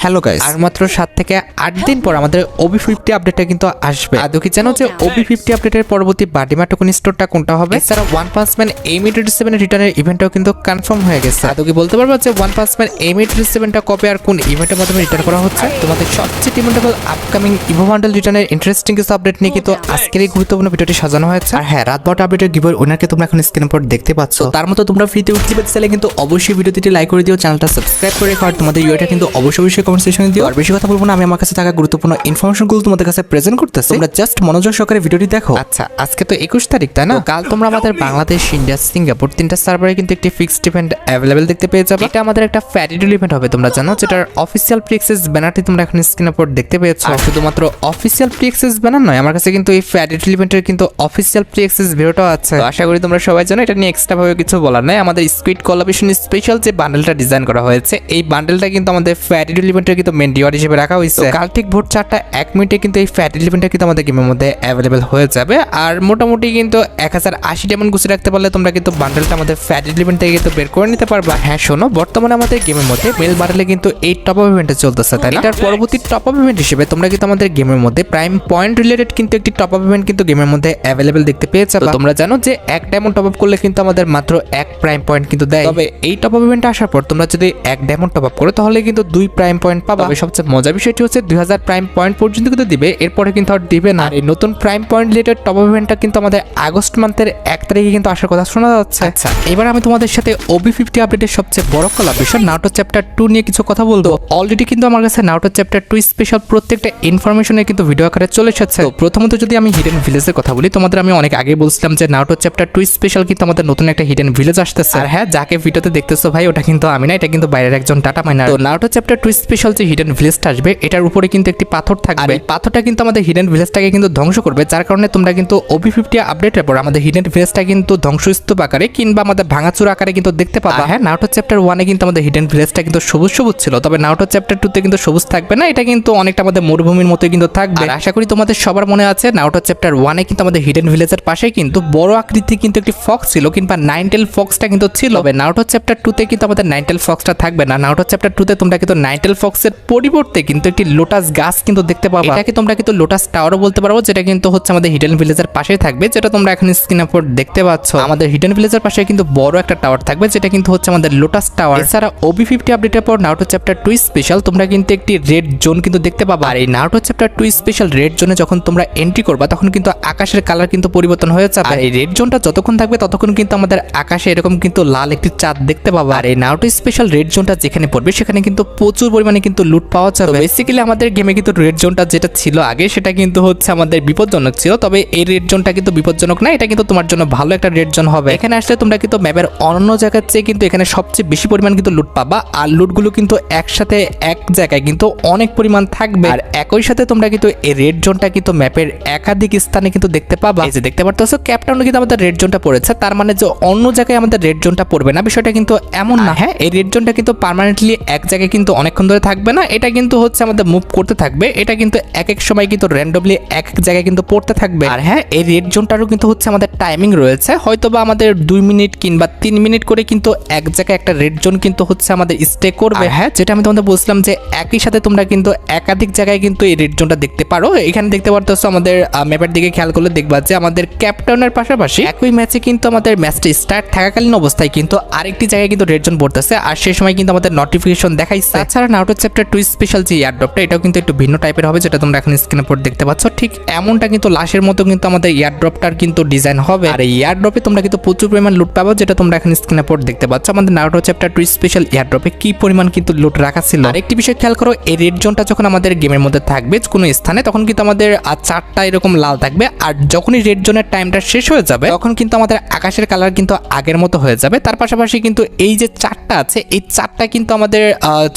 Hello guys, আর মাত্র 7 থেকে 8 দিন পর আমাদের OB50 আপডেটটা কিন্তু আসবে। আদৌ কি জানো যে OB50 আপডেটের পরবর্তী বাডিমা টোকেন স্টোরটা কোনটা হবে? এছাড়া ওয়ান পাঞ্চ ম্যান AM887 এর রিটার্নের ইভেন্টটাও কিন্তু কনফার্ম হয়ে গেছে। আদৌ কি বলতে পারবা যে ওয়ান পাঞ্চ ম্যান AM887টা কবে আর কোন ইভেন্টের মাধ্যমে রিটার্ন করা হচ্ছে? তোমাদের সবচেয়ে ডিমান্ডেবল আপকামিং ইভো বান্ডেল রিটার্নের ইন্টারেস্টিং কিছু আপডেট নিয়ে কিন্তু আজকের এই গুরুত্বপূর্ণ ভিডিওটি সাজানো হয়েছে। আর হ্যাঁ, রাত 12টা আপডেটের গিভওয়ে উইনারকে তোমরা এখন স্ক্রিনের উপর দেখতে পাচ্ছ। তার মতো তোমরা ফ্রিতে উইকলি পেতে চাইলে কিন্তু অবশ্যই ভিডিওটি লাইক করে দিও, চ্যানেলটা সাবস্ক্রাইব করে রেখো, আর তোমাদের ইউআইটা কিন্তু অবশ্যই কমেন্ট সেকশনে দিও। আর বেশি কথা বলবো না, আমি আমার কাছে থাকা গুরুত্বপূর্ণ ইনফরমেশনগুলো তোমাদের কাছে প্রেজেন্ট করতেছি, তোমরা জাস্ট মনোযোগ সহকারে ভিডিওটি দেখো। আচ্ছা, আজকে তো 21 তারিখ, তাই না? কাল তোমরা আমাদের বাংলাদেশ, ইন্ডিয়া, সিঙ্গাপুর তিনটা সার্ভারে কিন্তু একটি ফিক্সড ইভেন্ট অ্যাভেলেবেল দেখতে পেয়ে যাবে। এটা আমাদের একটা ফ্যারিডুল ইভেন্ট হবে, তোমরা জানো, যেটার অফিসিয়াল প্রি অ্যাক্সেস ব্যানারটি তোমরা এখন স্ক্রিনের উপর দেখতে পেয়েছো। আর শুধুমাত্র অফিসিয়াল প্রি অ্যাক্সেস ব্যানার নয়, আমার কাছে কিন্তু এই ফ্যারিডুল ইভেন্টের কিন্তু অফিসিয়াল প্রি অ্যাক্সেস ভিডিওটাও আছে। আশা করি তোমরা সবাই জানো, এটা নিয়ে এক্সট্রা ভাবে কিছু বলার নাই। আমাদের স্কুইড কোলাবরেশন স্পেশাল যে বান্ডেলটা ডিজাইন করা হয়েছে, এই বান্ডেলটা কিন্তু আমাদের ফ্যারিডুল ইভেন্টের কিন্তু মেন রিওয়ার্ড হিসেবে রাখা হয়েছে। কাল ঠিক ভোর 4:01 কিন্তু এই ফ্যারিডুল ইভেন্টটা কিন্তু আমাদের গেমের মধ্যে অ্যাভেলেবেল হয়ে যাবে। আর মোটামুটি কিন্তু 1080 ডায়মন্ড গুছিয়ে রাখতে পারলে তোমরা কিন্তু বান্ডেলটা আমাদের ফ্যারিডুল ইভেন্ট থেকে কিন্তু বের করে নিতে পারবা। হ্যাঁ শোনো, বর্তমানে আমাদের গেমের মধ্যে মেল বান্ডেলে কিন্তু এই টপ আপ ইভেন্টে চলতেছে, তাই না? এটার পরবর্তী টপ আপ ইভেন্ট হিসেবে তোমরা কিন্তু আমাদের গেমের মধ্যে প্রাইম পয়েন্ট রিলেটেড কিন্তু একটি টপ আপ ইভেন্ট কিন্তু গেমের মধ্যে অ্যাভেলেবেল দেখতে পেয়ে যাবে। তোমরা জানো যে 1 ডায়মন্ড টপ আপ করলে কিন্তু আমাদের মাত্র 1 প্রাইম পয়েন্ট কিন্তু দেয়। তবে এই টপ আপ ইভেন্টে আসার পর তোমরা যদি 1 ডায়মন্ড টপ আপ করো তাহলে কিন্তু 2 প্রাইম পয়েন্ট পাবা। তবে সবচেয়ে মজার বিষয়টি হচ্ছে 2000 প্রাইম পয়েন্ট পর্যন্ত কিন্তু দিবে, এরপরে কিন্তু আর দিবে না। এই নতুন prime point related top up ইভেন্টটা কিন্তু আমাদের আগস্ট মান্থের 1 তারিখে কিন্তু আসার কথা শোনা যাচ্ছে। আচ্ছা, এবার আমি তোমাদের সাথে OB50 আপডেটের সবচেয়ে বড় কোলাবরেশন নারুটো চ্যাপ্টার 2 নিয়ে কিছু কথা বলবো। অলরেডি কিন্তু আমার কাছে নারুটো চ্যাপ্টার 2 স্পেশাল প্রত্যেকটা ইনফরমেশনের কিন্তু ভিডিও আকারে চলে এসেছে। তো প্রথমত যদি আমি হিডেন ভিলেজের কথা বলি, তোমাদের আমি অনেক আগে বলছিলাম যে নারুটো চ্যাপ্টার 2 স্পেশাল কিন্তু আমাদের নতুন একটা হিডেন ভিলেজ আসতেছে। আর হ্যাঁ, যাকে ভিডিওতে দেখতেছো ভাই, ওটা কিন্তু আমি না, এটা কিন্তু বাইরের একজন ডাটা মাইনার। তো নারুটো চ্যাপ্টার 2 স্পেশাল যে হিডেন ভিলেজটা আসবে, এটার উপরে কিন্তু একটি পাথর থাকবে। এই পাথরটা কিন্তু আমাদের হিডেন ভিলেজটাকে কিন্তু ধ্বংস করবে, যার কারণে তোমরা কিন্তু OB50 আপডেটের পর আমাদের হিডেন ভিলেজটা কিন্তু ধ্বংসস্তূপ আকারে কিংবা আমাদের ভাঙাচুরা আকারে কিন্তু দেখতে পাবা। হ্যাঁ, নারুটো চ্যাপ্টার 1 এ কিন্তু আমাদের হিডেন ভিলেজটা কিন্তু সবুজ সবুজ ছিল, তবে নারুটো চ্যাপ্টার 2 তে কিন্তু সবুজ থাকবে না, এটা কিন্তু অনেকটা আমাদের মরুভূমির মতোই কিন্তু থাকবে। আর আশা করি তোমাদের সবার মনে আছে, নারুটো চ্যাপ্টার 1 এ কিন্তু আমাদের হিডেন ভিলেজের পাশে কিন্তু বড় আকৃতির কিন্তু একটি ফক্স ছিল, কিংবা নাইনটেল ফক্সটা কিন্তু ছিল। তবে নারুটো চ্যাপ্টার 2 তে কিন্তু আমাদের নাইনটেল ফক্সটা থাকবে না। নারুটো চ্যাপ্টার 2 তে তোমরা কিন্তু নাইনটেল ফক্সের পরিবর্তে কিন্তু একটি লোটাস গাছ কিন্তু দেখতে পাবা। এটাকে তোমরা কিন্তু লোটাস টাওয়ারও বলতে পারো, যেটা কিন্তু হচ্ছে আমাদের হিডেন ভিলেজের পাশেই থাকবে, যেটা তোমরা এখন স্ক্রিনের উপর দেখতে পাচ্ছ। আমাদের হিডেন ভিলেজের পাশে কিন্তু বড় একটা টাওয়ার থাকবে, যেটা কিন্তু হচ্ছে আমাদের লোটাস টাওয়ার। এছাড়া OB50 আপডেটের পর নারুটো চ্যাপ্টার 2 স্পেশাল তোমরা কিন্তু একটি রেড জোন কিন্তু দেখতে পাবা। আর এই নারুটো চ্যাপ্টার 2 স্পেশাল রেড জোনে যখন তোমরা এন্ট্রি করবা, তখন কিন্তু আকাশের কালার কিন্তু পরিবর্তন হয়ে যাবে। আর এই রেড জোনটা যতক্ষণ থাকবে ততক্ষণ কিন্তু আমাদের আকাশে এরকম কিন্তু লাল একটি চাঁদ দেখতে পাবা। আর এই নারুটো স্পেশাল রেড জোনটা যেখানে পড়বে সেখানে কিন্তু প্রচুর পরিমাণে কিন্তু লুট পাওয়া যাবে। বেসিক্যালি আমাদের গেমে কিন্তু রেড জোনটা যেটা ছিল আগে, সেটা কিন্তু হচ্ছে আমাদের বিপজ্জনক ছিল, তবে এই রেড জোনটা কিন্তু বিপজ্জনক না, এটা কিন্তু তোমার জন্য ভালো একটা রেড জোন হবে। এখানে আসলে তোমরা কিন্তু ম্যাপের অন্য জায়গার চেয়ে কিন্তু এখানে সবচেয়ে বেশি পরিমাণ কিন্তু লুট পাবা। আর লুটগুলো কিন্তু একসাথে এক জায়গায় কিন্তু অনেক পরিমাণ থাকবে। আর একই সাথে তোমরা কিন্তু এই রেড জোনটা কিন্তু ম্যাপের একাধিক স্থানে কিন্তু দেখতে পাবা। এই যে দেখতে পারতেছো, ক্যাপটাউনে কিন্তু আমাদের রেড জোনটা পড়েছে, তার মানে যে অন্য জায়গায় আমাদের রেড জোনটা পড়বে না, বিষয়টা কিন্তু এমন না। হ্যাঁ, এই রেড জোনটা কিন্তু পার্মানেন্টলি এক জায়গায় কিন্তু অনেকক্ষণ ধরে থাকবে না, এটা কিন্তু হচ্ছে আমাদের মুভ করতে থাকবে। এটা কিন্তু এক এক সময় কিন্তু র্যান্ডমলি এক এক জায়গায় কিন্তু পড়তে থাকবে। আর হ্যাঁ, এই রেড জোনটারও কিন্তু হচ্ছে আমাদের টাইমিং রয়েছে, হয়তোবা আমাদের 2 মিনিট কিংবা 3 মিনিট করে কিন্তু এক জায়গায় একটা রেড জোন কিন্তু হচ্ছে আমাদের স্টে করবে। হ্যাঁ, যেটা আমি তোমাদের বলছিলাম যে একই সাথে তোমরা কিন্তু একাধিক জায়গায় কিন্তু এই রেড জোনটা দেখতে পারো। এখানে দেখতে পারতেছো, আমাদের ম্যাপের দিকে খেয়াল করলে দেখবা যে আমাদের ক্যাপটাউনের পাশাপাশি একই ম্যাচে কিন্তু আমাদের ম্যাচটা স্টার্ট থাকাকালীন অবস্থায় কিন্তু আরেকটি জায়গায় কিন্তু রেড জোন পড়তেছে, আর সেই সময় কিন্তু আমাদের নোটিফিকেশন দেখাইছে। তাছাড়া নারুটো চ্যাপ্টার 2 স্পেশাল যে এয়ারড্রপটা, এটাও কিন্তু একটু ভিন্ন টাইপের হবে, যেটা তোমরা এখন স্ক্রিনের উপর দেখতে পাচ্ছ। ঠিক এমনটা কিন্তু লাশের মতো কিন্তু আমাদের এয়ারড্রপটার কিন্তু ডিজাইন হবে। আর এই এয়ারড্রপে তোমরা কিন্তু প্রচুর পরিমাণ লুট পাবো, যেটা তোমরা এখন স্ক্রিনের উপর দেখতে পাচ্ছ। আমাদের নারুটো চ্যাপ্টার 2 স্পেশাল এয়ারড্রপে কি পরিমাণ কিন্তু লুট রাখা ছিল। আর একটি বিষয় খেয়াল করো, এই রেড জোনটা যখন আমাদের গেমের মধ্যে থাকবে কোনো স্থানে, তখন কিন্তু আমাদের 4টা এরকম লাল থাকবে। আর যখনই রেড জোনের টাইমটা শেষ হয়ে যাবে, তখন কিন্তু আমাদের আকাশের কালার কিন্তু আগের মতো হয়ে যাবে। তার পাশাপাশি কিন্তু এই যে 4টা আছে, এই 4টা কিন্তু আমাদের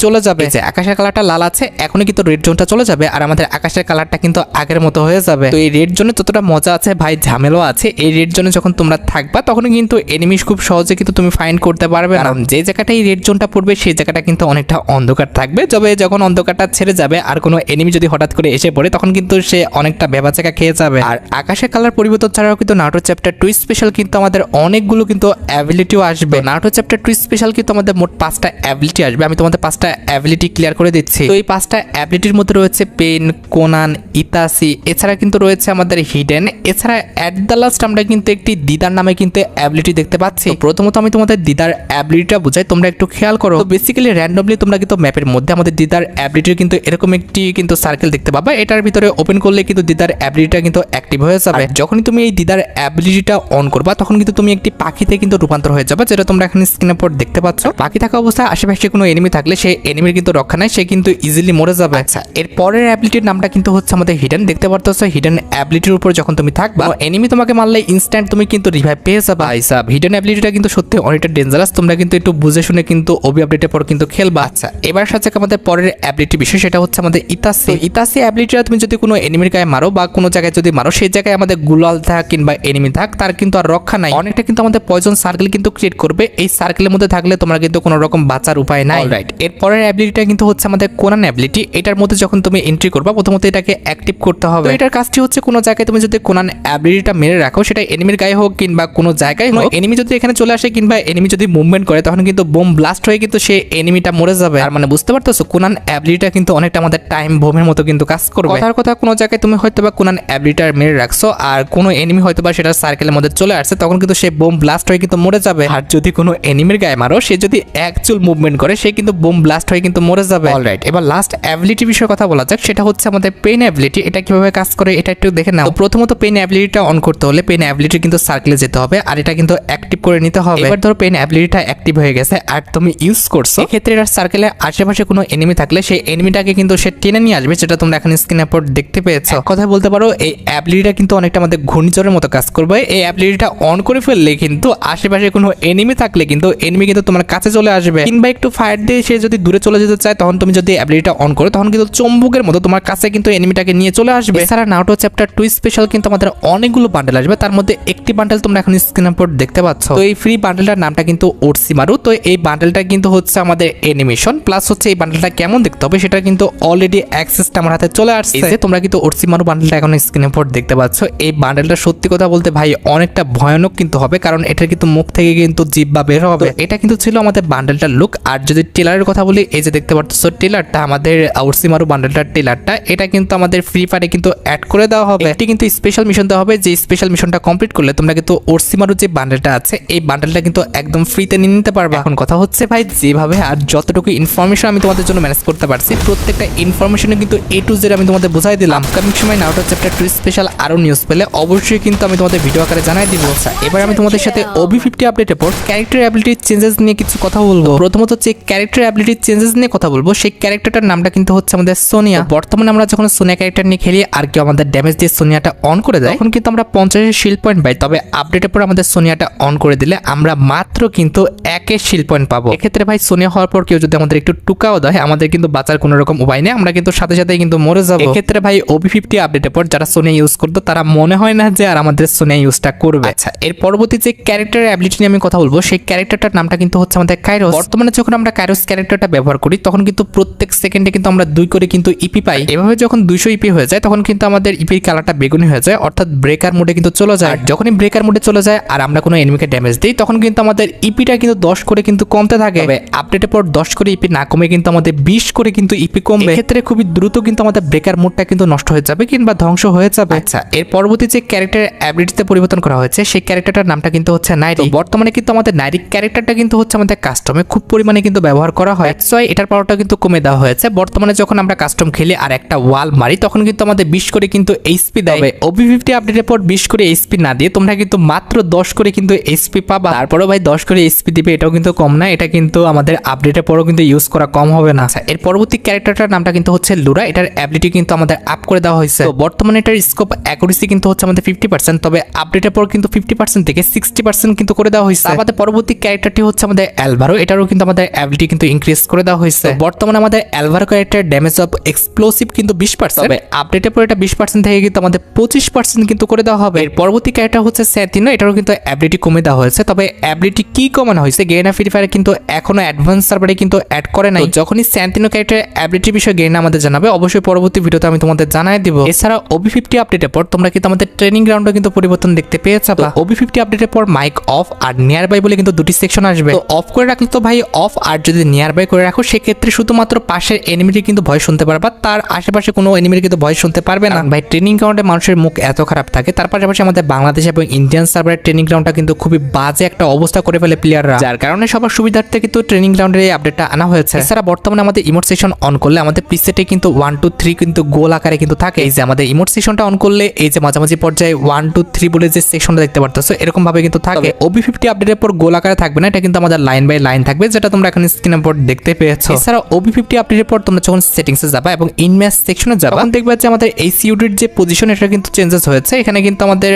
চলে যাবে। যে আকাশের কালারটা লাল আছে, এখনই কিন্তু রেড জোনটা চলে যাবে, আর আমাদের আকাশের কালারটা কিন্তু আগের মতো হয়ে যাবে। তো এই রেড জোনে যতটা মজা আছে ভাই, ঝামেলাও আছে। এই রেড জোনে যখন তোমরা থাকবা, তখন কিন্তু এনিমিস খুব সহজে কিন্তু তুমি ফাইন্ড করতে পারবে, কারণ যে জায়গাটা এই রেড জোনটা পড়বে সেই জায়গাটা কিন্তু অনেকটা অন্ধকার থাকবে। তবে যখন অন্ধকারটা ছেড়ে যাবে আর কোনো এনিমি যদি হঠাৎ করে এসে পড়ে, তখন কিন্তু সে অনেকটা ভেবাচাকা খেয়ে যাবে। আর আকাশের কালার পরিবর্তন ছাড়াও কিন্তু নারুটো চ্যাপ্টার 2 স্পেশাল কিন্তু আমাদের অনেকগুলো কিন্তু অ্যাবিলিটিও আসবে। নারুটো চ্যাপ্টার 2 স্পেশাল কিন্তু আমাদের মোট 5টা অ্যাবিলিটি আসবে। আমি তোমাদের 5টা অ্যাবিলিটি ক্লিয়ার করে দিচ্ছি। তো এই 5টা অ্যাবিলিটির মধ্যে রয়েছে পেন, কোনান, ইতাসি, এছাড়া কিন্তু রয়েছে আমাদের হিডেন, এছাড়া অ্যাট দ্য লাস্ট আমরা কিন্তু একটি দিদার নামে কিন্তু অ্যাবিলিটি দেখতে পাচ্ছি। প্রথমত আমি তোমাদের দিদার অ্যাবিলিটিটা বুঝাই, তোমরা একটু খেয়াল করো। তো বেসিক্যালি র্যান্ডমলি তোমরা কিন্তু ম্যাপের মধ্যে আমাদের দিদার অ্যাবিলিটির কিন্তু এরকম একটি কিন্তু সার্কেল দেখতে পাবা। এটার ভিতরে ওপেন করলে কিন্তু দিদার অ্যাবিলিটিটা কিন্তু অ্যাক্টিভ হয়ে যাবে। যখনই তুমি এই দিদার অ্যাবিলিটিটা অন করবা তখন কিন্তু তুমি একটি পাখিতে কিন্তু রূপান্তর হয়ে যাবে, যেটা তোমরা এখানে স্ক্রিনের উপর দেখতে পাচ্ছ। পাখি থাকা অবস্থায় আশেপাশে কোনো এনিমি থাকলে সেই এনিমির কিন্তু রক্ষা নাই, সে কিন্তু ইজিলি মরে যাবে। আচ্ছা, এর পরের অ্যাবিলিটির নামটা কিন্তু হচ্ছে আমাদের হিডেন। দেখতে পারতেছো হিডেন অ্যাবিলিটির উপর যখন তুমি থাকবা এনিমি তোমাকে মারলে ইনস্ট্যান্ট তুমি কিন্তু রিভাইভ পেয়ে যাবে। আইসাব হিডেন অ্যাবিলিটিটা কিন্তু সত্যি অনেকটা ডেঞ্জারাস, তোমরা কিন্তু একটু বুঝে শুনে কিন্তু ওবি আপডেটের পর কিন্তু খেলবা। আচ্ছা, এবার সাথে আমাদের পরের অ্যাবিলিটি বিষয়, সেটা হচ্ছে আমাদের ইতাসি। ইতাসি অ্যাবিলিটিটা তুমি যদি কোনো এনিমির গায়ে মারো বা কোনো জায়গায় যদি মারো, সেই জায়গায় আমাদের গুলাল থাক কিংবা এনিমি থাক, তার কিন্তু আর রক্ষা নাই। অনেকটা কিন্তু আমাদের পয়জন সার্কেল কিন্তু ক্রিয়েট করবে। এই সার্কেলের মধ্যে থাকলে তোমরা কিন্তু কোনো রকম বাঁচার উপায় নাই। রাইট, এর পরের অ্যাবিলিটিটা কিন্তু হচ্ছে আমাদের কোনান অ্যাবিলিটি। এটার মধ্যে যখন তুমি এন্ট্রি করবা প্রথমত এটাকে অ্যাক্টিভ করতে হবে। তো এটার কাজটি হচ্ছে কোনো জায়গায় তুমি যদি কোনান অ্যাবিলিটিটা মেরে রাখো, সেটা এনিমির গায়ে হোক কিংবা কোনো জায়গায় হোক, এনিমি যদি এখানে চলে আসে কিংবা এনিমি যদি মুভমেন্ট করে তখন কিন্তু বোম ব্লাস্ট হয়ে কিন্তু সেই এনিমিটা মরে যাবে। আর মানে বুঝতে পারতেছো কোনান অ্যাবিলিটিটা কিন্তু অনেকটা আমাদের টাইম বোমের মতো কিন্তু কাজ করবে। কথার কথা কোনো জায়গায় তুমি হয়তো বা কোনান অ্যাবিলিটিটা মেরে রাখছো আর কোনো এনিমি হয়তো বা সেটা সার্কেলের মধ্যে চলে আসছে, তখন কিন্তু সে বোম ব্লাস্ট হয়ে কিন্তু মরে যাবে। আর যদি কোনো এনিমির গায়ে মারো, সে যদি অ্যাকচুয়াল মুভমেন্ট করে সে কিন্তু বোম ব্লাস্ট হয়ে কিন্তু মরে যাবে। অলরাইট, এবার লাস্ট অ্যাবিলিটি বিষয়ে কথা বলা যাক, সেটা হচ্ছে আমাদের পেন অ্যাবিলিটি। এটা কিভাবে কাজ করে এটা একটু দেখে নাও। প্রথমত পেন অ্যাবিলিটিটা অন করতে হলে পেন অ্যাবিলিটি কিন্তু সার্কেলে যেতে হবে আর এটা কিন্তু অ্যাক্টিভ করে নিতে হবে। এবার ধরো পেন অ্যাবিলিটিটা অ্যাক্টিভ হয়ে গেছে আর তুমি ইউজ করছো, এক্ষেত্রে এর সার্কেলের আশেপাশে কোনো এনিমি থাকলে সেই এনিমিটাকে কিন্তু সে টেনে নিয়ে আসবে, যেটা তোমরা এখন স্ক্রিনের উপর দেখতে পেয়েছো। কথা বলতে পারো এই অ্যাবিলিটিটা কিন্তু অনেকটা আমাদের ঘূর্ণিঝড়ের মতো কাজ করবে। এই অ্যাবিলিটিটা অন করে ফেললে কিন্তু আশেপাশে কোনো এনিমি থাকলে কিন্তু এনিমি কিন্তু তোমার কাছে চলে আসবে, কিংবা একটু ফায়ার দিয়ে সে যদি দূরে চলে যেতে চায় তখন তুমি যদি অ্যাবিলিটিটা অন করো তখন কিন্তু চম্বুকের মতো তোমার কাছে কিন্তু এনিমিটাকে নিয়ে চলে আসবে। এছাড়া নারুটো চ্যাপ্টার 2 স্পেশাল কিন্তু আমাদের অনেকগুলো বান্ডেল আসবে, তার মধ্যে একটি বান্ডেল তোমরা এখন স্ক্রিনের উপর দেখতে পাচ্ছ। তো এই ফ্রি বান্ডেলটার নামটা কিন্তু ওরসিমারু। তো এই বান্ডেলটা কিন্তু হচ্ছে আমাদের অ্যানিমেশন প্লাস হচ্ছে এই বান্ডেলটা কেমন দেখতে হবে সেটা কিন্তু অলরেডি অ্যাক্সেসটা আমার হাতে চলে আসছে। এই যে তোমরা কিন্তু ওরসিমারু বান্ডেলটা এখন স্ক্রিনের উপর দেখতে পাচ্ছ। এই বান্ডেলটা সত্যি কথা বলতে ভাই অনেকটা ভয়ানক কিন্তু হবে, কারণ এটার কিন্তু মুখ থেকে কিন্তু জিহ্বা বের হবে। এটা কিন্তু ছিল আমাদের বান্ডেলটার লুক। আর যদি টেলারের কথা বলি, এই যে দেখতে পাচ্ছ টেলারটা আমাদের ওরসিমারু বান্ডেলটার টেলারটা, এটা কিন্তু আমাদের ফ্রি ফায়ারে কিন্তু অ্যাড করে দেওয়া হবে। এটি কিন্তু স্পেশাল মিশন দেওয়া হবে, যে স্পেশাল মিশনটা কমপ্লিট করলে তোমরা কিন্তু ওরসিমারু যে বান্ডেলটা আছে এই বান্ডেলটা কিন্তু একদম ফ্রিতে নিয়ে নিতে পারবে। এখন কথা হচ্ছে ভাই যেভাবে আর যতটুকু ইনফরমেশন আমি তোমাদের জন্য ম্যানেজ করতে পারছি, প্রত্যেকটা ইনফরমেশনে কিন্তু A to Z আমি তোমাদের বোঝাই দিলাম। আপকামিং সময় নারুটো চ্যাপ্টার 2 স্পেশাল আরো নিউজ পেলে অবশ্যই কিন্তু আমি তোমাদের ভিডিও আকারে জানাই দিব। আচ্ছা, এবার আমি তোমাদের সাথে OB50 আপডেটের পর ক্যারেক্টার অ্যাবিলিটি চেঞ্জেস নিয়ে কিছু কথা বলবো। প্রথমত যে ক্যারেক্টার অ্যাবিলিটি চেঞ্জেস নিয়ে কথা বলবো, সেই ক্যারেক্টারটার নামটা কিন্তু হচ্ছে আমাদের সোনিয়া। বর্তমানে আমরা যখন সোনিয়া ক্যারেক্টার নিয়ে খেলি আর কেউ আমাদের ড্যামেজ দিয়ে সোনিয়াটা অন করে দেয়, তখন কিন্তু আমরা 50 শিল্ড পয়েন্ট পাই। তবে আপডেটের পর আমাদের সোনিয়াটা অন করে দিলে আমরা মাত্র কিন্তু 1 শিল্ড পয়েন্ট পাবো। এক্ষেত্রে ভাই সোনিয়া হওয়ার পর কেউ যদি আমাদের একটু টুকাও দেয়, আমাদের কিন্তু বাঁচার কোনো রকম উপায় নেই, আমরা কিন্তু সাথে সাথে কিন্তু মরে যাবো। এক্ষেত্রে ভাই OB50 আপডেটের পর যারা সোনিয়া ইউজ করতো তারা মনে হয় না যে আর আমাদের সোনিয়া ইউজটা করবে। আচ্ছা, এর পরবর্তী যে ক্যারেক্টার অ্যাবিলিটি নিয়ে আমি কথা বলবো, সেই ক্যারেক্টারটার নামটা কিন্তু হচ্ছে আমাদের কাইরোস। বর্তমানে যখন আমরা কাইরোস ক্যারেক্টারটা ব্যবহার করি তখন কিন্তু প্রত্যেক সেকেন্ডে কিন্তু আমরা 2 করে কিন্তু ইপি পাই। এভাবে যখন 200 ইপি হয়ে যায় তখন কিন্তু আমাদের ইপির কালারটা বেগুনি হয়ে যায়, অর্থাৎ ব্রেকার মোডে কিন্তু চলে যায়। যখনই ব্রেকার মোডে চলে যায় আর আমরা কোনো এনিমিকে ড্যামেজ দিই তখন কিন্তু আমাদের ইপিটা কিন্তু 10 করে কিন্তু কমতে থাকে। আপডেটের পর 10 করে ইপি না কমে কিন্তু আমাদের 20 করে কিন্তু ইপি কমবে। এক্ষেত্রে খুবই দ্রুত কিন্তু আমাদের ব্রেকার মোডটা কিন্তু নষ্ট হয়ে যাবে কিংবা ধ্বংস হয়ে যাবে। আচ্ছা, এর পরবর্তী যে ক্যারেক্টার অ্যাবিলিটিতে পরিবর্তন করা হয়েছে সেই ক্যারেক্টারটার নামটা কিন্তু হচ্ছে নাইরি। বর্তমানে কিন্তু আমাদের নাইরি ক্যারেক্টারটা কিন্তু হচ্ছে আমাদের কাস্টমে খুব পরিমাণে কিন্তু ব্যবহার করা হয়, সো এটার পাওয়ারটা কিন্তু কমে দেওয়া হয়েছে। বর্তমানে যখন আমরা কাস্টম খেলি আর একটা ওয়াল মারি তখন কিন্তু আমাদের 20 করে কিন্তু এইচপি দেয়। OB50 আপডেটের পর 20 করে এইচপি না দিয়ে তোমরা কিন্তু মাত্র 10 করে কিন্তু এইচপি পাবা। তারপরেও ভাই 10 করে এইচপি দিবে, এটাও কিন্তু কম না, এটা কিন্তু আমাদের আপডেটের পরও কিন্তু ইউজ করা কম হবে না। এর পরবর্তী ক্যারেক্টারটার নামটা কিন্তু হচ্ছে লুরা। এটার অ্যাবিলিটি কিন্তু আমাদের আপ করে দেওয়া হয়েছে। তো বর্তমানে এটার স্কোপ অ্যাকুরেসি কিন্তু হচ্ছে আমাদের 50%, তবে আপডেটের পর কিন্তু 50% থেকে 60% কিন্তু করে দেওয়া হয়েছে। আমাদের পরবর্তী ক্যারেক্টারটি হচ্ছে আমাদের অ্যালভারো। এটারও কিন্তু আমাদের অ্যাবিলিটি কিন্তু ইনক্রিজ করে দেওয়া হয়েছে। বর্তমানে আমাদের অ্যালভারো ক্যারেক্টার ড্যামেজ অফ এক্সপ্লোসিভ কিন্তু 20%, তবে আপডেটের পর এটা 20% থেকে কিন্তু আমাদের 25% কিন্তু করে দেওয়া হবে। এর পরবর্তী ক্যারেক্টার হচ্ছে স্যান্তিনো। এটারও কিন্তু অ্যাবিলিটি কমে দেওয়া হয়েছে, তবে অ্যাবিলিটি কি কমানো হয়েছে গেরিনা ফ্রি ফায়ারে কিন্তু এখনো অ্যাডভান্স সার্ভারে কিন্তু অ্যাড করে নাই। যখনই স্যান্তিনো ক্যারেক্টার অ্যাবিলিটি বিষয়ে গেরিনা আমাদের জানাবে অবশ্যই পরবর্তী ভিডিওতে আমি তোমাদের জানাই দিব। এছাড়া OB50 আপডেটের পর তোমরা কিন্তু আমাদের ট্রেনিং গ্রাউন্ডে কিন্তু পরিবর্তন দেখতে পেয়েছো। OB50 আপডেটের পর মাইক অফ আর নিয়ার বাই বলে কিন্তু দুটি সেকশন আসবে। তো অফ করে রাখলে তো ভাই অফ, আর যদি নিয়ার বাই করে রাখো সেক্ষেত্রে সেক্ষেত্রে শুধুমাত্র পাশের এনিমিটি কিন্তু ভয় শুনতে পারবা, তার আশেপাশে কোনো এনিমির কিন্তু ভয় শুনতে পারবে না। ভাই ট্রেনিং গ্রাউন্ডে মানুষের মুখ এত খারাপ থাকে, তার পাশাপাশি আমাদের বাংলাদেশ এবং ইন্ডিয়ান সার্ভারের ট্রেনিং গ্রাউন্ডটা কিন্তু খুবই বাজে একটা অবস্থা করে ফেলে প্লেয়াররা, যার কারণে সবার সুবিধার্থে কিন্তু ট্রেনিং গ্রাউন্ডের এই আপডেটটা আনা হয়েছে। এছাড়া বর্তমানে আমাদের ইমোট সেকশন অন করলে আমাদের প্রিসেটে কিন্তু 1 2 3 কিন্তু গোল আকারে কিন্তু থাকে। এই যে আমাদের ইমোট সেকশনটা অন করলে এই যে মাঝামাঝি পর্যায়ে 1 2 3 বলে যে সেকশনটা দেখতে পারতেছো এরকম ভাবে কিন্তু থাকে। OB50 আপডেটের পর গোল আকারে থাকবে না, এটা কিন্তু আমাদের লাইন বাই লাইন থাকবে, যেটা তোমরা এখন স্ক্রিনের উপর দেখতে পেয়েছো। এছাড়া OB50 আপডেটের পর তোমরা যখন সেটিংসে যাবা এবং ইন ম্যাচ সেকশনে যাবা তখন দেখবে যে আমাদের এই সিউডির যে পজিশন এটা কিন্তু চেঞ্জেস হয়েছে। এখানে কিন্তু আমাদের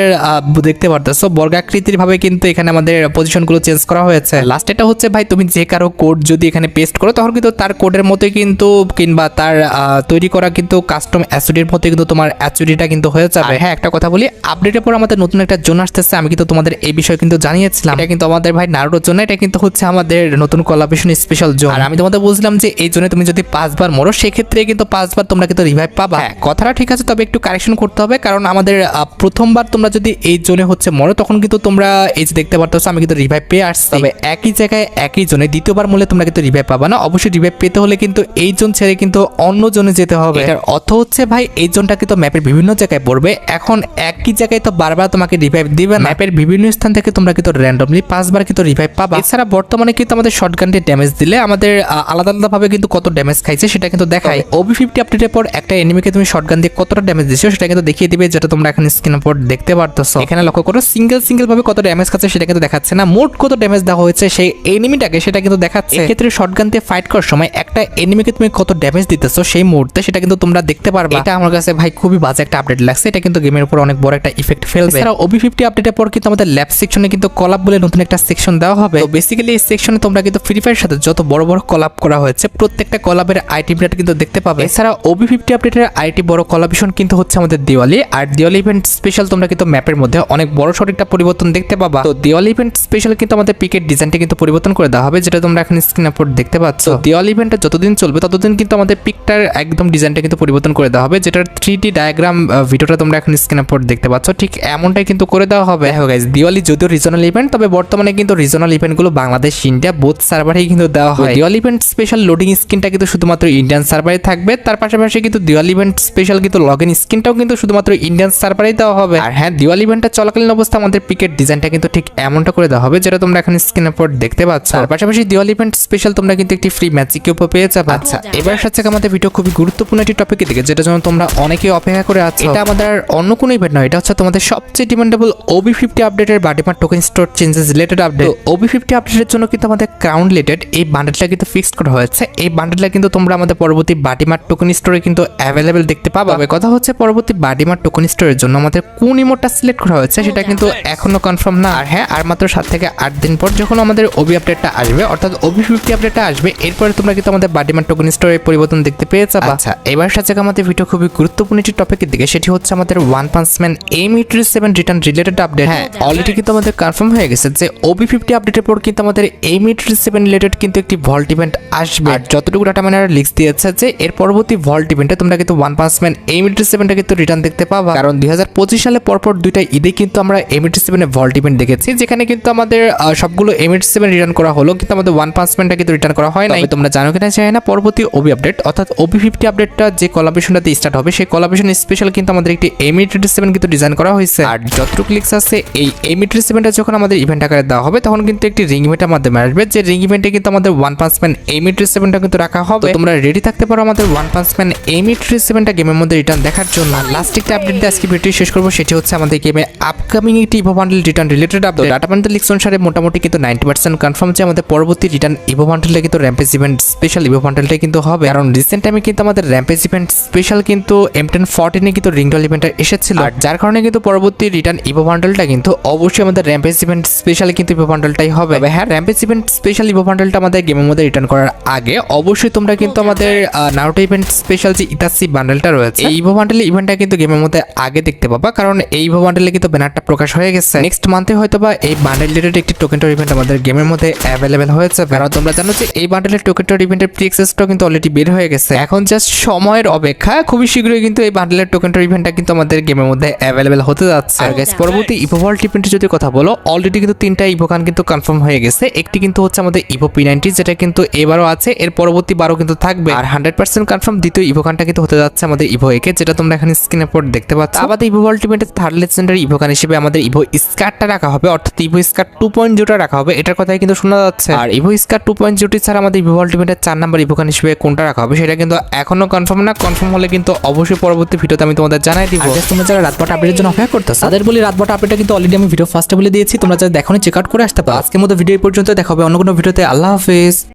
দেখতে পারতেছো বর্গাকৃতির ভাবে কিন্তু এখানে আমাদের পজিশনগুলো চেঞ্জ করা হয়েছে। লাস্ট এটা হচ্ছে ভাই তুমি যে কারো কোড যদি এখানে পেস্ট করো তখন কিন্তু তার কোডের মতোই কিন্তু কিংবা তার তৈরি করা কিন্তু কাস্টম অ্যাসিডের মতো কিন্তু তোমার অ্যাসিডিটা কিন্তু হয়ে যাবে। হ্যাঁ একটা কথা বলি, আপডেটের পর আমাদের নতুন একটা জোন আসতেছে, আমি কিন্তু তোমাদের এই বিষয়ে কিন্তু জানিয়েছিলাম। এটা কিন্তু আমাদের ভাই নারুটোর জন্য, এটা কিন্তু হচ্ছে আমাদের নতুন কোলাবরেশন স্পেশাল জোন। আর আমি তোমাদের বলছিলাম যে এই জোনে তুমি যদি 5 বার মরো সেক্ষেত্রে কিন্তু 5 বার তোমরা কিন্তু রিভাইভ পাবা। হ্যাঁ কথাটা ঠিক আছে, তবে একটু কারেকশন করতে হবে, কারণ আমাদের প্রথমবার তোমরা যদি এই জোনে হচ্ছে মরো তখন কিন্তু তোমরা এই যে দেখতে পারতেছো আমি কিন্তু রিভাইভ পেয়ে আসছি। তবে একই জায়গায় একই জোনে দ্বিতীয়বার মরলে তোমরা কিন্তু রিভাইভ পাবা না। অবশ্যই রিভাইভ পেতে হলে কিন্তু এই জোন ছেড়ে কিন্তু অন্য জোনে যেতে হবে। এটার অর্থ হচ্ছে ভাই এই জোনটা কিন্তু ম্যাপের বিভিন্ন জায়গায় পড়বে, এখন একই জায়গায় তো বারবার তোমাকে রিভাইভ দিবে না। ম্যাপের বিভিন্ন স্থান থেকে তোমরা কিন্তু র্যান্ডমলি 5 বার কিন্তু রিভাইভ পাবা। এছাড়া বর্তমানে কিন্তু আমাদের শটগান দিয়ে ড্যামেজ দিলে আমাদের আলাদা আলাদা ভাবে কিন্তু কত ড্যামেজ খাইছে সেটা কিন্তু দেখায়। OB50 আপডেটের পর একটা এনিমিকে তুমি শটগান দিয়ে কতটা ড্যামেজ দিছো সেটা কিন্তু দেখিয়ে দিবে, যেটা তোমরা এখন স্ক্রিনের উপর দেখতে পারতেছো। এখানে লক্ষ্য করো সিঙ্গেল ভাবে কত ড্যামেজ খাচ্ছে সেটা কিন্তু দেখাচ্ছে না, মোট কত ড্যামেজ দেওয়া হয়েছে সেই এনিমিটাকে সেটা কিন্তু দেখাচ্ছে। এক্ষেত্রে শটগান দিয়ে ফাইট করার সময় একটা এনিমিকে তুমি কত ড্যামেজ দিতেছো সেই মুহূর্তে সেটা কিন্তু তোমরা দেখতে পারবে। এটা আমার কাছে ভাই খুবই বাজে একটা আপডেট লাগছে, এটা কিন্তু গেমের উপর অনেক বড় একটা ইফেক্ট ফেলবে। এছাড়া OB50 আপডেটের পর কিন্তু আমাদের ল্যাব সেকশনে কিন্তু কলাব বলে নতুন একটা সেকশন দেওয়া হবে। তো বেসিক্যালি এই সেকশনে তোমরা কিন্তু ফ্রি ফায়ারের সাথে যত বড় বড় কলাব করা হয়েছে প্রত্যেকটা কলাবের আইটেমটা কিন্তু দেখতে পাবে। এছাড়া OB50 আপডেটের আইটি বড় কলাবেশন কিন্তু হচ্ছে আমাদের দিওয়ালি, আর দিওয়ালি ইভেন্ট স্পেশাল তোমরা কিন্তু ম্যাপের মধ্যে অনেক বড় সড় একটা পরিবর্তন দেখতে পাবা। তো দিওয়ালি ইভেন্ট স্পেশাল কিন্তু আমাদের পিকের ডিজাইনটা কিন্তু পরিবর্তন করে দেওয়া হবে, যেটা তোমরা এখন স্ক্রিনের উপর দেখতে পাচ্ছ। দিওয়ালি ইভেন্টটা যতদিন চলবে ততদিন কিন্তু আমাদের পিকটার একদম ডিজাইনটা কিন্তু পরিবর্তন করে দেওয়া হবে, যেটার 3D ডায়াগ্রাম ভিডিওটা তোমরা এখন স্ক্রিনের উপর দেখতে পাচ্ছ, ঠিক এমনটাই কিন্তু করে দেওয়া হবে। হ্যাঁ গাইস, দিওয়ালি যদিও রিজনাল ইভেন্ট, তবে বর্তমানে কিন্তু রিজনাল ইভেন্টগুলো বাংলাদেশ ইন্ডিয়া বোথ সার্ভারেই কিন্তু দেওয়া হয়। দিওয়ালি ইভেন্ট স্পেশাল লোডিং স্ক্রিনটা কিন্তু শুধুমাত্র ইন্ডিয়ান সার্ভারে থাকবে, তার পাশাপাশি কিন্তু দিওয়ালি ইভেন্ট স্পেশাল কিন্তু লগইন স্ক্রিনটাও কিন্তু শুধুমাত্র ইন্ডিয়ান সার্ভারেই দেওয়া হবে। আর হ্যাঁ, দিওয়ালি ইভেন্টটা চলাকালীন অবস্থা আমাদের পিকের ডিজাইনটা কিন্তু ঠিক এমনটা করে দেওয়া হবে, যেটা তোমরা এখন স্ক্রিনের উপর দেখতে পাচ্ছ। তার পাশাপাশি দিওয়ালি ইভেন্ট স্পেশাল তোমরা কিন্তু একটি ফ্রি ম্যাজিক কিউবও পেয়ে যাবে। আচ্ছা, এবার সাথে আমাদের ভিডিও খুবই গুরুত্বপূর্ণ একটি টপিকের দিকে, যেটা জন্য তোমরা অনেকেই অপেক্ষা করে আছো। এটা আমাদের অন্য কোনো ইভেন্ট নয়, এটা হচ্ছে তোমাদের সবচেয়ে ডিমান্ডেবল OB50 আপডেটের বাডিমার token store changes related update. OB50 আপডেটের জন্য কিন্তু আমাদের ক্রাউন রিলেটেড এই বান্ডেলটা কিন্তু ফিক্সড করা হয়েছে। এই বান্ডেলটা কিন্তু তোমরা আমাদের পরবর্তী বাডিমার টোকেন স্টোরে কিন্তু অ্যাভেলেবেল দেখতে পাবা। কথা হচ্ছে পরবর্তী বাডিমার টোকেন স্টোরের জন্য আমাদের কোন ইমোটটা সিলেক্ট করা হয়েছে সেটা কিন্তু এখনো কনফার্ম না। আর হ্যাঁ, আর মাত্র 7 থেকে 8 দিন পর যখন আমাদের OB আপডেটটা আসবে, অর্থাৎ OB50 আপডেটটা আসবে, এরপরে তোমরা কিন্তু আমাদের বাডিমার টোকেন স্টোরে পরিবর্তন দেখতে পেয়ে যাবা। আচ্ছা, এবার সাথে আমাদের ভিডিও খুবই গুরুত্বপূর্ণ একটি টপিকের দিকে, সেটি হচ্ছে আমাদের one punch man AM837 return related update. হ্যাঁ, অলরেডি কিন্তু আমাদের কনফার্ম হয়ে গেছে যে OB50 আপডেটের পর কিন্তু আমাদের AM837 রিলেটেড কিন্তু একটি ভল্ট ইভেন্ট আসবে। আর যতটুকু ডাটা মাইনার লিক্স দিয়েছে যে এর পরবর্তী ভল্ট ইভেন্টে তোমরা কিন্তু ওয়ান পাঞ্চ ম্যান AM837টা কিন্তু রিটার্ন দেখতে পাবা, কারণ 2025 সালে পরপর দুইটা ঈদে কিন্তু আমরা AM837 এর ভল্ট ইভেন্ট দেখেছি, যেখানে কিন্তু আমাদের সবগুলো AM837 রিটার্ন করা হলো, কিন্তু আমাদের ওয়ান পাঞ্চ ম্যানটা কিন্তু রিটার্ন করা হয় না। তোমরা জানো কিনা জানি না, পরবর্তী OB আপডেট অর্থাৎ OB50 আপডেটটা যে কোলাবরেশনটাতে স্টার্ট হবে সেই কোলাবরেশন স্পেশাল কিন্তু আমাদের একটি AM837 কিন্তু ডিজাইন করা হয়েছে। আর যতটুকু লিক্স আছে এই AM837টা যখন আমাদের ইভেন্ট আকারে দেওয়া হবে তখন কিন্তু একটি রিং ইভেন্টের মাধ্যমে আসবে, যে রিং ইভেন্টে কিন্তু আমাদের ওয়ান পাঞ্চ ম্যান AM837টা কিন্তু রাখা হবে। তোমরা রেডি থাকতে পারো আমাদের ওয়ান পাঞ্চ ম্যান AM837টা গেমের মধ্যে রিটার্ন দেখার জন্য। লাস্ট একটা আপডেট দিয়ে আজকে ভিডিও শেষ করবো, সেটি হচ্ছে আমাদের গেমে আপকামিং একটি evo bundle return related update. Data bundle leaks অনুসারে মোটামুটি কিন্তু 90% কনফার্ম যে আমাদের পরবর্তী রিটার্ন ইভো বান্ডেলটা কিন্তু র্যাম্পেজ ইভেন্ট স্পেশাল ইভো বান্ডেলটা কিন্তু হবে, কারণ রিসেন্ট টাইমে কিন্তু আমাদের র্যাম্পেজ ইভেন্ট স্পেশাল কিন্তু M1014 এ কিন্তু রিংডল ইভেন্টটা এসেছিল, আর যার কারণে কিন্তু পরবর্তী রিটার্ন ইভো বান্ডেলটা কিন্তু অবশ্যই আমাদের র্যাম্পেজ ইভেন্ট স্পেশাল কিন্তু ইভো বান্ডেলটাই হবে। হ্যাঁ, র্যাম্পেজ ইভেন্ট স্পেশাল ইভো বান্ডেলটা আমাদের গেমের মধ্যে রিটার্ন করার আগে অবশ্যই তোমরা কিন্তু আমাদের নারুটো ইভেন্ট স্পেশাল যে ইতাসি বান্ডেলটা রয়েছে এই ইভো বান্ডেল ইভেন্টটা কিন্তু গেমের মধ্যে আগে দেখতে পাবা, কারণ এই ইভো বান্ডেলে কিন্তু ব্যানারটা প্রকাশ হয়ে গেছে। নেক্সট মান্থে হয়তোবা এই বান্ডেল রিলেটেড একটি টোকেনটার ইভেন্ট আমাদের গেমের মধ্যে অ্যাভেলেবেল হয়েছে, কারণ তোমরা জানো যে এই বান্ডেলের টোকেনটার ইভেন্টের প্রি অ্যাক্সেসটাও কিন্তু অলরেডি বের হয়ে গেছে। এখন জাস্ট সময়ের অপেক্ষা, খুবই শীঘ্রই কিন্তু এই বান্ডেলের টোকেনটার ইভেন্টটা কিন্তু আমাদের গেমের মধ্যে অ্যাভেলেবেল হতে যাচ্ছে। আর গাইস, পরবর্তী ইভো ভল্ট ইভেন্টের যদি কথা বলো, অলরেডি কিন্তু 3টা ইভো গান কিন্তু কনফার্ম হয়ে গেছে। একটি কিন্তু হচ্ছে আমাদের ইভো P90, যেটা কিন্তু এবারও আছে, এর পরবর্তী বারও কিন্তু থাকবে। আর 100% কনফার্ম দ্বিতীয় ইভোকানটা কিন্তু হতে যাচ্ছে আমাদের ইভো একে, যেটা তোমরা এখানে স্ক্রিনের পর দেখতে পাচ্ছ। আমাদের ইভো আলটিমেটের থার্ড লেজেন্ডারি ইভোকান হিসেবে আমাদের ইভো স্কারটা রাখা হবে, অর্থাৎ ইভো স্কার 2.0টা রাখা হবে, এটার কথাই কিন্তু শোনা যাচ্ছে। আর ইভো স্কার 2.0টি ছাড়া আমাদের ইভো আলটিমেটের 4 নাম্বার ইভোকান হিসেবে কোনটা রাখা হবে সেটা কিন্তু এখনো কনফার্ম না। কনফার্ম হলে কিন্তু অবশ্যই পরবর্তী ভিডিওতে আমি তোমাদের জানাই দিব। তোমরা যারা রাতবাট আপডেটের জন্য অপেক্ষা করতেছো তাদের বলি রাতবাট আপডেটটা কিন্তু অলরেডি আমি ভিডিও ফার্স্টে বলে দিয়েছি, তোমরা যারা দেখোনি চেক আউট করে আসতে পারো। আজকের মতো ভিডিও পর্যন্ত দেখা হবে অন্য কোনো ভিডিওতে। আল্লাহ হাফেজ।